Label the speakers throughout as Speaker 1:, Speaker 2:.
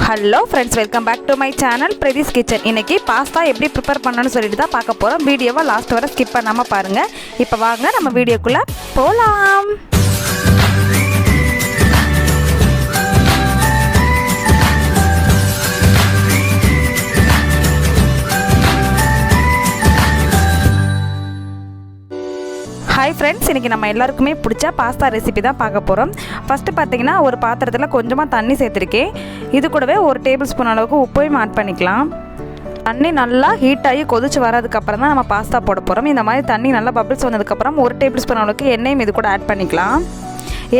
Speaker 1: Hello friends, welcome back to my channel Pradeesh kitchen. இன்றைக்கி pasta எப்படி prepare பண்ணணும்னு சொல்லிட்டு தான் பார்க்க போகிறோம். வீடியோவை லாஸ்ட் வரை ஸ்கிப் பண்ணாமல் பாருங்கள். இப்போ வாங்க நம்ம வீடியோக்குள்ளே போகலாம். ஹாய் ஃப்ரெண்ட்ஸ், இன்றைக்கி நம்ம எல்லாருக்குமே பிடிச்ச பாஸ்தா ரெசிபி தான் பார்க்க போகிறோம். ஃபஸ்ட்டு பார்த்தீங்கன்னா ஒரு பாத்திரத்தில் கொஞ்சமாக தண்ணி சேர்த்துருக்கேன். இது கூடவே ஒரு டேபிள் ஸ்பூன் அளவுக்கு உப்பையும் ஆட் பண்ணிக்கலாம். தண்ணி நல்லா ஹீட் ஆகி கொதிச்சு வரதுக்கப்புறம் தான் நம்ம பாஸ்தா போட போகிறோம். இந்த மாதிரி தண்ணி நல்லா பபிள்ஸ் வந்ததுக்கப்புறம் ஒரு டேபிள் ஸ்பூன் அளவுக்கு எண்ணெயும் இது கூட ஆட் பண்ணிக்கலாம்.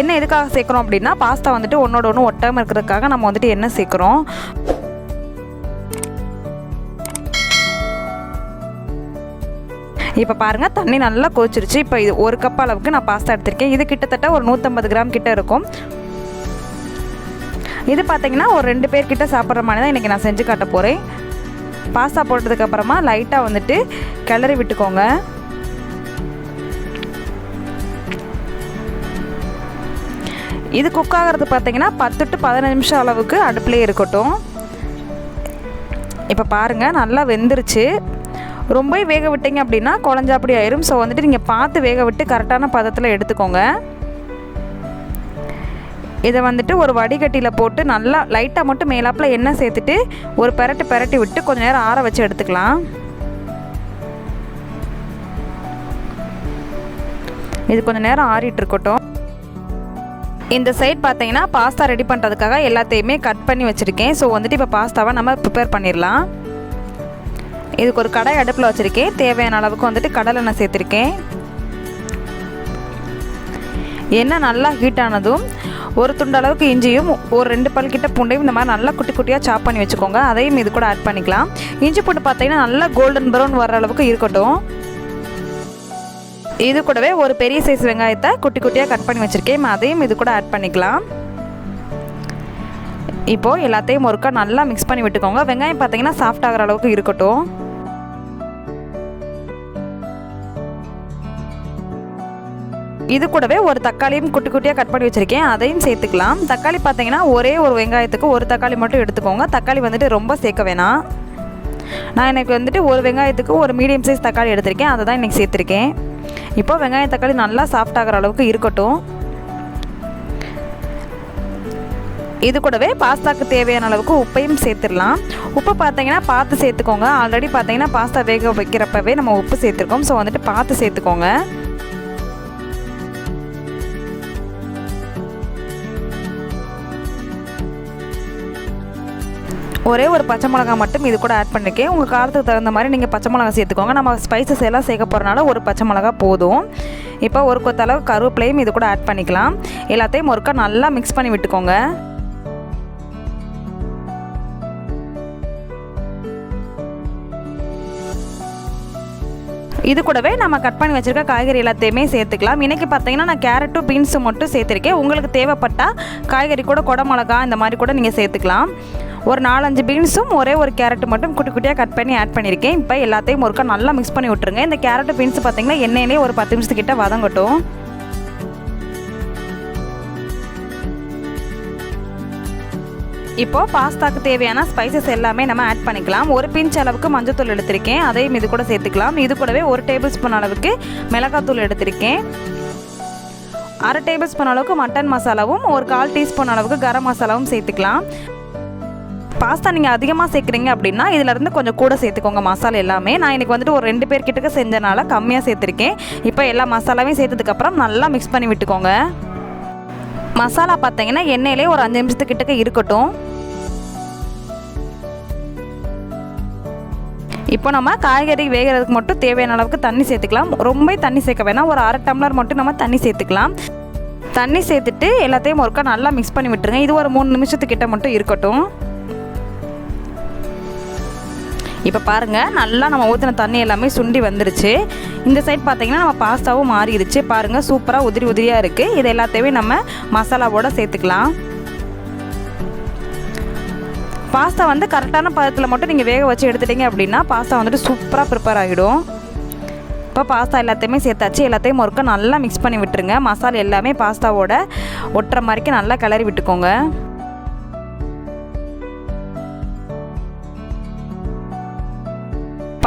Speaker 1: எண்ணெய் எதுக்காக சேர்க்குறோம் அப்படின்னா பாஸ்தா வந்துட்டு ஒன்றோட ஒன்று ஒட்டாமல் இருக்கிறதுக்காக நம்ம வந்துட்டு எண்ணெய் சேர்க்குறோம். இப்போ பாருங்கள், தண்ணி நல்லா கொதிச்சிருச்சு. இப்போ இது ஒரு கப் அளவுக்கு நான் பாஸ்தா எடுத்திருக்கேன். இது கிட்டத்தட்ட ஒரு 150 கிராம் கிட்ட இருக்கும். இது பார்த்தீங்கன்னா ஒரு 2 பேர் கிட்ட சாப்பிட்ற மாதிரி தான் இன்றைக்கி நான் செஞ்சு காட்ட போகிறேன். பாஸ்தா போட்டதுக்கப்புறமா லைட்டாக வந்துட்டு கிளறி விட்டுக்கோங்க. இது குக் ஆகிறது பார்த்தீங்கன்னா 10 to 15 நிமிஷம் அளவுக்கு அடுப்புலேயே இருக்கட்டும். இப்போ பாருங்கள், நல்லா வெந்துருச்சு. ரொம்ப வேக விட்டீங்க அப்படின்னா குழஞ்சாப்படி ஆயிரும். ஸோ வந்துட்டு நீங்கள் பார்த்து வேக விட்டு கரெக்டான பதத்தில் எடுத்துக்கோங்க. இதை வந்துட்டு ஒரு வடிகட்டியில் போட்டு நல்லா லைட்டாக மட்டும் மேலாப்பில் எண்ணெய் சேர்த்துட்டு ஒரு பெரட்டி விட்டு கொஞ்சம் நேரம் ஆற வச்சு எடுத்துக்கலாம். இது கொஞ்சம் நேரம் ஆறிட்டு இருக்கட்டும். இந்த சைட் பார்த்தீங்கன்னா பாஸ்தா ரெடி பண்ணுறதுக்காக எல்லாத்தையுமே கட் பண்ணி வச்சுருக்கேன். ஸோ வந்துட்டு இப்போ பாஸ்தாவை நம்ம ப்ரிப்பேர் பண்ணிடலாம். இதுக்கு ஒரு கடாய் அடுப்பில் வச்சுருக்கேன். தேவையான அளவுக்கு வந்துட்டு கடலெண்ணெய் சேர்த்துருக்கேன். எண்ணெய் நல்லா ஹீட் ஆனதும் ஒரு துண்டு அளவுக்கு இஞ்சியும் ஒரு 2 பல் கிட்ட பூண்டையும் இந்த மாதிரி நல்லா குட்டி குட்டியாக சாப் பண்ணி வச்சுக்கோங்க. அதையும் இது கூட ஆட் பண்ணிக்கலாம். இஞ்சி பூண்டு பார்த்தீங்கன்னா நல்லா கோல்டன் ப்ரௌன் வர அளவுக்கு இருக்கட்டும். இது கூடவே ஒரு பெரிய சைஸ் வெங்காயத்தை குட்டி குட்டியாக கட் பண்ணி வச்சுருக்கேன். அதையும் இது கூட ஆட் பண்ணிக்கலாம். இப்போது எல்லாத்தையும் ஒருக்கா நல்லா மிக்ஸ் பண்ணி விட்டுக்கோங்க. வெங்காயம் பார்த்தீங்கன்னா சாஃப்ட் ஆகிற அளவுக்கு இருக்கட்டும். இது கூடவே ஒரு தக்காளியும் குட்டி குட்டியாக கட் பண்ணி வச்சுருக்கேன். அதையும் சேர்த்துக்கலாம். தக்காளி பார்த்தீங்கன்னா ஒரே ஒரு வெங்காயத்துக்கு ஒரு தக்காளி மட்டும் எடுத்துக்கோங்க. தக்காளி வந்துட்டு ரொம்ப சேர்க்க வேணாம். நான் எனக்கு வந்துட்டு ஒரு வெங்காயத்துக்கு ஒரு மீடியம் சைஸ் தக்காளி எடுத்திருக்கேன். அதை தான் இன்றைக்கி சேர்த்துருக்கேன். இப்போ வெங்காயம் தக்காளி நல்லா சாஃப்ட் ஆகிற அளவுக்கு இருக்கட்டும். இது கூடவே பாஸ்தாக்கு தேவையான அளவுக்கு உப்பையும் சேர்த்துடலாம். உப்பு பார்த்தீங்கன்னா பார்த்து சேர்த்துக்கோங்க. ஆல்ரெடி பார்த்தீங்கன்னா பாஸ்தா வேக வைக்கிறப்பவே நம்ம உப்பு சேர்த்துருக்கோம். ஸோ வந்துட்டு பார்த்து சேர்த்துக்கோங்க. ஒரே ஒரு பச்சை மிளகா மட்டும் இது கூட ஆட் பண்ணியிருக்கேன். உங்கள் காரத்துக்கு தகுந்த மாதிரி நீங்கள் பச்சை மிளகா சேர்த்துக்கோங்க. நம்ம ஸ்பைசஸ் எல்லாம் சேர்க்க போகிறனால ஒரு பச்சை மிளகா போதும். இப்போ ஒரு கொத்தளவு கருவேப்பிலையும் இது கூட ஆட் பண்ணிக்கலாம். எல்லாத்தையும் ஒருக்கா நல்லா மிக்ஸ் பண்ணி விட்டுக்கோங்க. இது கூடவே நம்ம கட் பண்ணி வச்சுருக்க காய்கறி எல்லாத்தையுமே சேர்த்துக்கலாம். இன்றைக்கி பார்த்தீங்கன்னா நான் கேரட்டும் பீன்ஸும் மட்டும் சேர்த்துருக்கேன். உங்களுக்கு தேவைப்பட்டால் காய்கறி கூட கொடை மிளகா இந்த மாதிரி கூட நீங்கள் சேர்த்துக்கலாம். ஒரு 4-5 பீன்ஸும் ஒரே ஒரு கேரட்டு மட்டும் குட்டி குட்டியாக கட் பண்ணி ஆட் பண்ணியிருக்கேன். இப்போ எல்லாத்தையும் ஒருக்கா நல்லா மிக்ஸ் பண்ணி விட்டுருங்க. இந்த கேரட்டு பீன்ஸ் பார்த்தீங்கன்னா எண்ணெயிலே ஒரு 10 நிமிஷத்துக்கிட்ட வதங்கட்டும். இப்போது பாஸ்தாக்கு தேவையான ஸ்பைசஸ் எல்லாமே நம்ம ஆட் பண்ணிக்கலாம். ஒரு பிஞ்ச் அளவுக்கு மஞ்சள்தூள் எடுத்திருக்கேன். அதையும் இது கூட சேர்த்துக்கலாம். இது கூடவே ஒரு டேபிள் ஸ்பூன் அளவுக்கு மிளகாத்தூள் எடுத்திருக்கேன். 1/2 டேபிள் ஸ்பூன் அளவுக்கு மட்டன் மசாலாவும் ஒரு 1/4 டீஸ்பூன் அளவுக்கு கரம் மசாலாவும் சேர்த்துக்கலாம். பாஸ்தா நீங்கள் அதிகமாக சேர்க்குறீங்க அப்படின்னா இதிலேருந்து கொஞ்சம் கூட சேர்த்துக்கோங்க மசாலா எல்லாமே. நான் இன்றைக்கி வந்துட்டு ஒரு 2 பேர் கிட்டக்க செஞ்சனால கம்மியாக சேர்த்துருக்கேன். இப்போ எல்லா மசாலாவையும் சேர்த்ததுக்கப்புறம் நல்லா மிக்ஸ் பண்ணி விட்டுக்கோங்க. மசாலா பார்த்தீங்கன்னா எண்ணெயிலே ஒரு 5 நிமிஷத்துக்கிட்டக்க இருக்கட்டும். இப்போ நம்ம காய்கறி வேகிறதுக்கு மட்டும் தேவையான அளவுக்கு தண்ணி சேர்த்துக்கலாம். ரொம்ப தண்ணி சேர்க்க வேணாம். ஒரு 1/2 டம்ளர் மட்டும் நம்ம தண்ணி சேர்த்துக்கலாம். தண்ணி சேர்த்துட்டு எல்லாத்தையும் ஒருக்கா நல்லா மிக்ஸ் பண்ணி விட்டுருங்க. இது ஒரு 3 நிமிஷத்துக்கிட்ட மட்டும் இருக்கட்டும். இப்போ பாருங்கள், நல்லா நம்ம ஊற்றின தண்ணி எல்லாமே சுண்டி வந்துருச்சு. இந்த சைட் பார்த்தீங்கன்னா நம்ம பாஸ்தாவும் மாறிடுச்சு. பாருங்கள், சூப்பராக உதிரியாக இருக்குது. இது எல்லாத்தையுமே நம்ம மசாலாவோடு சேர்த்துக்கலாம். பாஸ்தா வந்து கரெக்டான பதத்தில் மட்டும் நீங்கள் வேக வச்சு எடுத்துட்டீங்க அப்படின்னா பாஸ்தா வந்துட்டு சூப்பராக ப்ரிப்பேர் ஆகிடும். இப்போ பாஸ்தா எல்லாத்தையுமே சேர்த்தாச்சு. எல்லாத்தையும் ஒருக்கா நல்லா மிக்ஸ் பண்ணி விட்டுருங்க. மசாலா எல்லாமே பாஸ்தாவோட ஒட்டுற மாதிரிக்கு நல்லா கிளறி விட்டுக்கோங்க.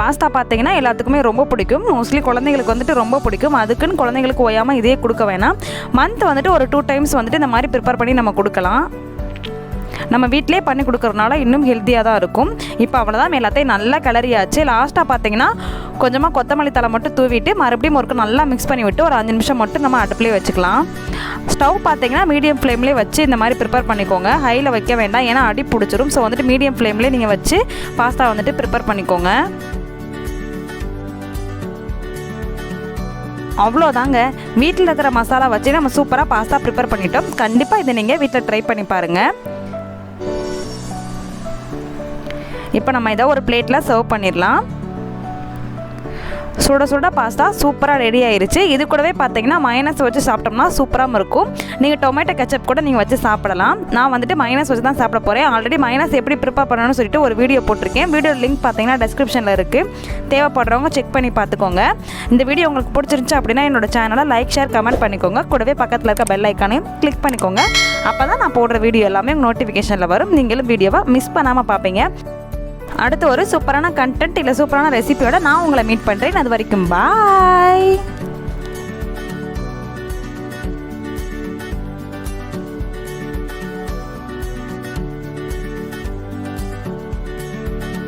Speaker 1: பாஸ்தா பார்த்தீங்கன்னா எல்லாத்துக்குமே ரொம்ப பிடிக்கும். மோஸ்ட்லி குழந்தைங்களுக்கு வந்துட்டு ரொம்ப பிடிக்கும். அதுக்குன்னு குழந்தைங்களுக்கு ஓயாமல் இதே கொடுக்க வேணாம். மந்த் வந்துட்டு ஒரு 2 டைம்ஸ் வந்துட்டு இந்த மாதிரி ப்ரிப்பேர் பண்ணி நம்ம கொடுக்கலாம். நம்ம வீட்டிலே பண்ணி கொடுக்குறதுனால இன்னும் ஹெல்த்தியாக தான் இருக்கும். இப்போ அவ்வளோதான், எல்லாத்தையும் நல்லா கிளறியாச்சு. லாஸ்ட்டாக பார்த்தீங்கன்னா கொஞ்சமாக கொத்தமல்லி தழை மட்டும் தூவிட்டு மறுபடியும் ஒரு நல்லா மிக்ஸ் பண்ணி விட்டு ஒரு 5 நிமிஷம் மட்டும் நம்ம அடுப்புலேயே வச்சுக்கலாம். ஸ்டவ் பார்த்தீங்கன்னா மீடியம் ஃப்ளேம்லேயே வச்சு இந்த மாதிரி ப்ரிப்பேர் பண்ணிக்கோங்க. ஹையில் வைக்க வேண்டாம், ஏன்னா அடி பிடிச்சிரும். ஸோ வந்துட்டு மீடியம் ஃப்ளேம்லேயே நீங்கள் வச்சு பாஸ்தா வந்துட்டு ப்ரிப்பேர் பண்ணிக்கோங்க. அவ்வளோதாங்க, வீட்டில் இருக்கிற மசாலா வச்சு நம்ம சூப்பராக பாஸ்தா ப்ரிப்பேர் பண்ணிட்டோம். கண்டிப்பாக இதை நீங்கள் வீட்டில் ட்ரை பண்ணி பாருங்கள். இப்போ நம்ம இதை ஒரு பிளேட்டில் சர்வ் பண்ணிடலாம். சுட சுட பாஸ்தா சூப்பராக ரெடி ஆயிடுச்சு. இது கூடவே பார்த்தீங்கன்னா மயோனைஸ் வச்சு சாப்பிட்டோம்னா சூப்பராக இருக்கும். நீங்கள் டொமேட்டோ கெச்சப் கூட நீங்கள் வச்சு சாப்பிடலாம். நான் வந்துட்டு மயோனைஸ் வச்சு தான் சாப்பிட போகிறேன். ஆல்ரெடி மயோனைஸ் எப்படி ப்ரிப்பேர் பண்ணணும்னு சொல்லிட்டு ஒரு வீடியோ போட்டிருக்கேன். வீடியோ லிங்க் பார்த்தீங்கன்னா டிஸ்கிரிப்ஷனில் இருக்குது. தேவைப்படுறவங்க செக் பண்ணி பார்த்துக்கோங்க. இந்த வீடியோ உங்களுக்கு பிடிச்சிருந்துச்சு அப்படின்னா என்னோட சேனலை லைக், ஷேர், கமெண்ட் பண்ணிக்கோங்க. கூடவே பக்கத்தில் இருக்க பெல் ஐக்கானையும் கிளிக் பண்ணிக்கோங்க. அப்போ தான் நான் போடுற வீடியோ எல்லாமே உங்கள் நோட்டிஃபிகேஷனில் வரும். நீங்களும் வீடியோவை மிஸ் பண்ணாமல் பார்ப்பீங்க. அடுத்து ஒரு சூப்பரான கண்டென்ட் இல்லை சூப்பரான ரெசிபியோட நான் உங்களை மீட் பண்ணுறேன். அது வரைக்கும் பாய்.